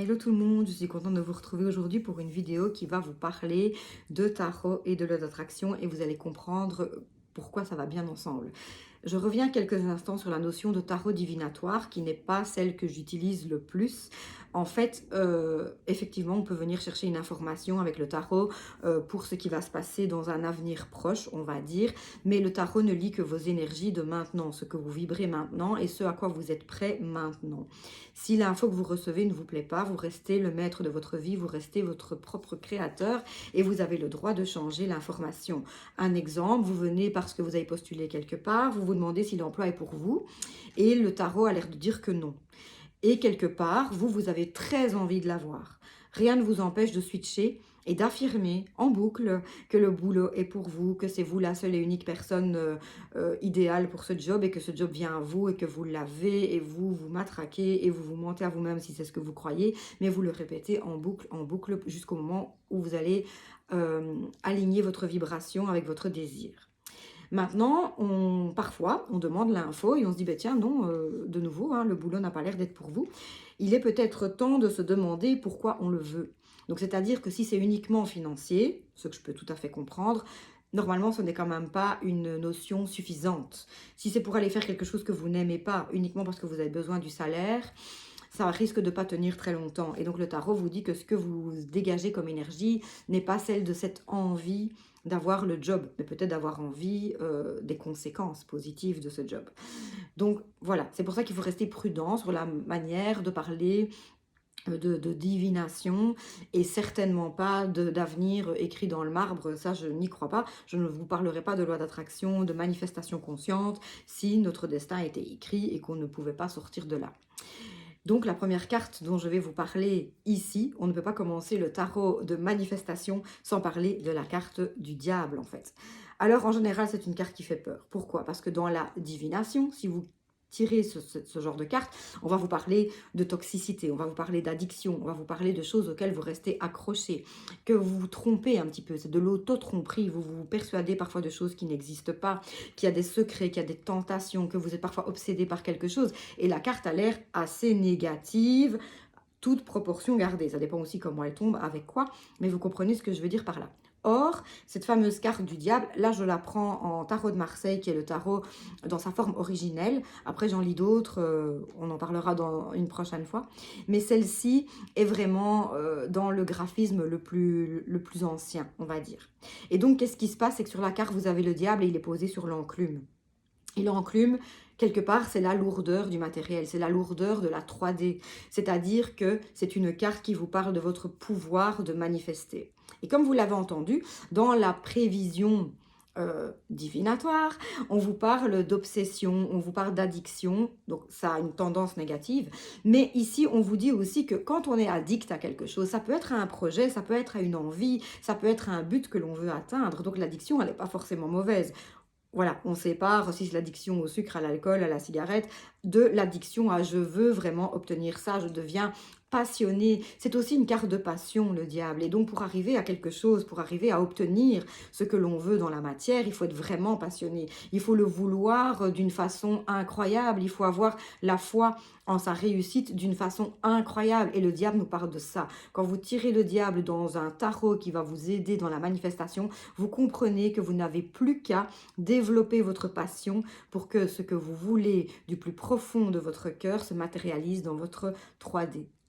Hello tout le monde, je suis contente de vous retrouver aujourd'hui pour une vidéo qui va vous parler de tarot et de loi d'attraction et vous allez comprendre pourquoi ça va bien ensemble. Je reviens quelques instants sur la notion de tarot divinatoire qui n'est pas celle que j'utilise le plus. En fait, effectivement, on peut venir chercher une information avec le tarot pour ce qui va se passer dans un avenir proche, on va dire. Mais le tarot ne lit que vos énergies de maintenant, ce que vous vibrez maintenant et ce à quoi vous êtes prêt maintenant. Si l'info que vous recevez ne vous plaît pas, vous restez le maître de votre vie, vous restez votre propre créateur et vous avez le droit de changer l'information. Un exemple, vous venez parce que vous avez postulé quelque part, vous vous demandez si l'emploi est pour vous et le tarot a l'air de dire que non. Et quelque part, vous avez très envie de l'avoir. Rien ne vous empêche de switcher et d'affirmer en boucle que le boulot est pour vous, que c'est vous la seule et unique personne idéale pour ce job et que ce job vient à vous et que vous l'avez et vous matraquez et vous mentez à vous-même si c'est ce que vous croyez, mais vous le répétez en boucle jusqu'au moment où vous allez aligner votre vibration avec votre désir. Maintenant, parfois, on demande l'info et on se dit, bah, tiens, non, de nouveau, hein, le boulot n'a pas l'air d'être pour vous. Il est peut-être temps de se demander pourquoi on le veut. Donc, c'est-à-dire que si c'est uniquement financier, ce que je peux tout à fait comprendre, normalement, ce n'est quand même pas une notion suffisante. Si c'est pour aller faire quelque chose que vous n'aimez pas, uniquement parce que vous avez besoin du salaire, ça risque de ne pas tenir très longtemps. Et donc, le tarot vous dit que ce que vous dégagez comme énergie n'est pas celle de cette envie d'avoir le job, mais peut-être d'avoir envie des conséquences positives de ce job. Donc voilà, c'est pour ça qu'il faut rester prudent sur la manière de parler de divination et certainement pas d'avenir écrit dans le marbre, ça je n'y crois pas. Je ne vous parlerai pas de loi d'attraction, de manifestation consciente si notre destin était écrit et qu'on ne pouvait pas sortir de là. Donc la première carte dont je vais vous parler ici, on ne peut pas commencer le tarot de manifestation sans parler de la carte du diable en fait. Alors en général c'est une carte qui fait peur. Pourquoi? Parce que dans la divination, si vous tirez ce genre de carte, on va vous parler de toxicité, on va vous parler d'addiction, on va vous parler de choses auxquelles vous restez accroché, que vous vous trompez un petit peu, c'est de l'auto-tromperie, vous vous persuadez parfois de choses qui n'existent pas, qu'il y a des secrets, qu'il y a des tentations, que vous êtes parfois obsédé par quelque chose. Et la carte a l'air assez négative, toute proportion gardée. Ça dépend aussi comment elle tombe, avec quoi, mais vous comprenez ce que je veux dire par là. Or, cette fameuse carte du diable, là je la prends en tarot de Marseille, qui est le tarot dans sa forme originelle. Après j'en lis d'autres, on en parlera dans une prochaine fois. Mais celle-ci est vraiment dans le graphisme le plus ancien, on va dire. Et donc qu'est-ce qui se passe? C'est que sur la carte, vous avez le diable et il est posé sur l'enclume. Et l'enclume, quelque part, c'est la lourdeur du matériel, c'est la lourdeur de la 3D. C'est-à-dire que c'est une carte qui vous parle de votre pouvoir de manifester. Et comme vous l'avez entendu, dans la prévision divinatoire, on vous parle d'obsession, on vous parle d'addiction, donc ça a une tendance négative. Mais ici, on vous dit aussi que quand on est addict à quelque chose, ça peut être à un projet, ça peut être à une envie, ça peut être à un but que l'on veut atteindre. Donc l'addiction, elle n'est pas forcément mauvaise. Voilà, on sépare aussi l'addiction au sucre, à l'alcool, à la cigarette, de l'addiction à je veux vraiment obtenir ça, je deviens passionné. C'est aussi une carte de passion, le diable. Et donc pour arriver à quelque chose, pour arriver à obtenir ce que l'on veut dans la matière, il faut être vraiment passionné. Il faut le vouloir d'une façon incroyable. Il faut avoir la foi en sa réussite d'une façon incroyable. Et le diable nous parle de ça. Quand vous tirez le diable dans un tarot qui va vous aider dans la manifestation, vous comprenez que vous n'avez plus qu'à développer votre passion pour que ce que vous voulez du plus profond de votre cœur se matérialise dans votre 3D.